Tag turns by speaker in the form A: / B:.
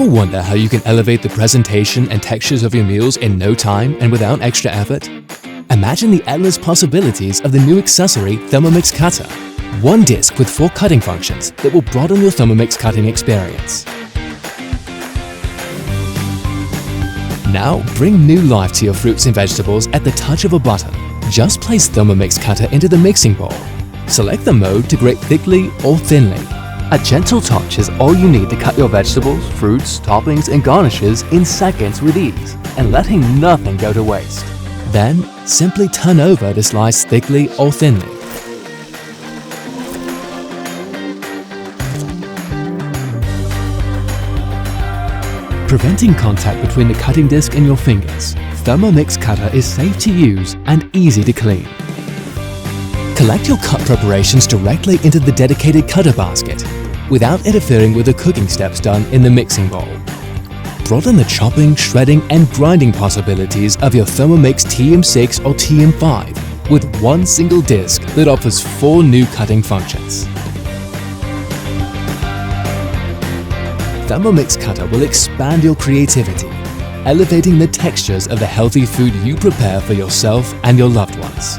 A: Ever wonder how you can elevate the presentation and textures of your meals in no time and without extra effort? Imagine the endless possibilities of the new accessory Thermomix Cutter. One disc with 4 cutting functions that will broaden your Thermomix cutting experience. Now, bring new life to your fruits and vegetables at the touch of a button. Just place Thermomix Cutter into the mixing bowl. Select the mode to grate thickly or thinly. A gentle touch is all you need to cut your vegetables, fruits, toppings, and garnishes in seconds with ease, and letting nothing go to waste. Then, simply turn over to slice thickly or thinly. Preventing contact between the cutting disc and your fingers, Thermomix Cutter is safe to use and easy to clean. Collect your cut preparations directly into the dedicated cutter basket, without interfering with the cooking steps done in the mixing bowl. Broaden the chopping, shredding, and grinding possibilities of your Thermomix TM6 or TM5 with one single disc that offers 4 new cutting functions. Thermomix Cutter will expand your creativity, elevating the textures of the healthy food you prepare for yourself and your loved ones.